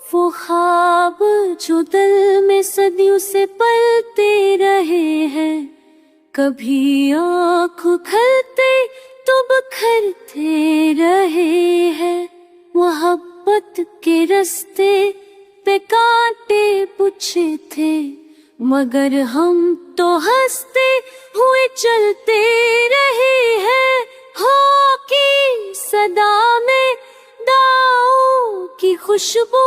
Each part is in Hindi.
वो ख्वाब जो दिल में सदियों से पलते रहे हैं, कभी आँख खुलते तो बिखरते रहे हैं। मोहब्बत के रास्ते पे कांटे पूछे थे, मगर हम तो हंसते हुए चलते रहे हैं। हो की सदा में दाओं की खुशबू,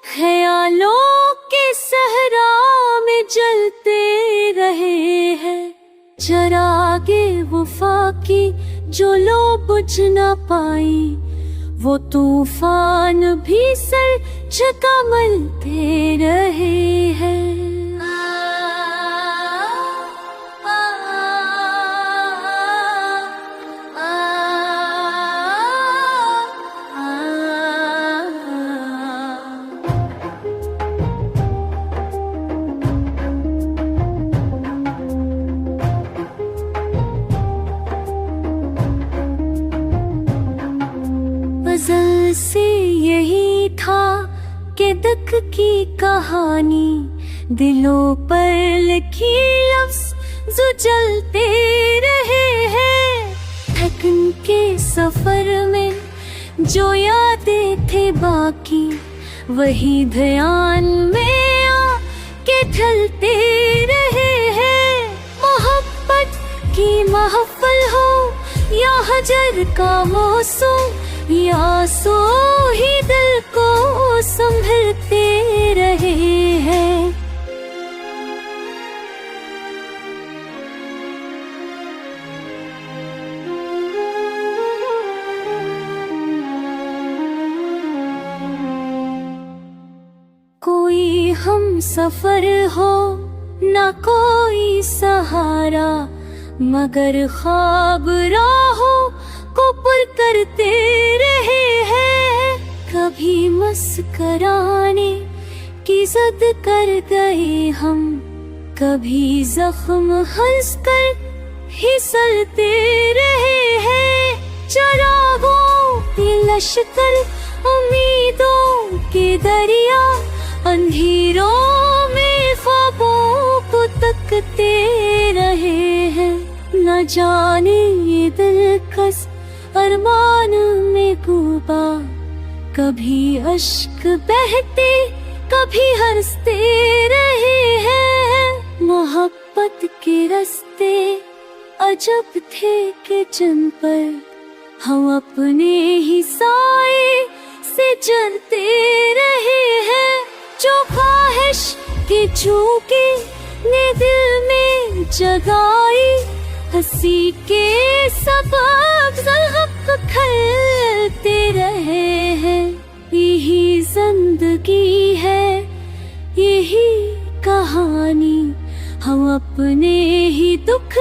ख्यालों के सहरा में जलते रहे हैं। चरागे वफा की जो लो बुझ ना पाई, वो तूफान भी सर झुका मलते रहे हैं। गज़ल से यही था कि दुख की कहानी, दिलों पर लिखी लफ्ज़ जो जलते रहे हैं। थकन के सफर में जो यादें थे बाकी, वही ध्यान में आके ढलते रहे हैं। मोहब्बत की महफिल हो या हजर का मौसम, या सो ही दिल को संभलते रहे हैं। कोई हम सफर हो ना कोई सहारा, मगर ख्वाब राहों को पुर करते रहे हैं। कभी मुस्कुराने की जिद कर गए हम, कभी जख्म हंसकर ही सलते रहे हैं। चरागों के लश्कर, उम्मीदों के दरिया, अंधेरों में ख्वाबों को तकते रहे हैं। न जाने ये दिलकश अरमान में डूबा, कभी अश्क बहते कभी हंसते रहे हैं। मोहब्बत के रास्ते अजब थे कि जिन पर हम अपने ही साए से जलते रहे हैं। जो ख्वाहिश की झूठी ने दिल में जगाई, हंसी के सबब ज़ल्फ़ खलते रहे हैं। यही जिंदगी है, यही कहानी, हम अपने ही दुख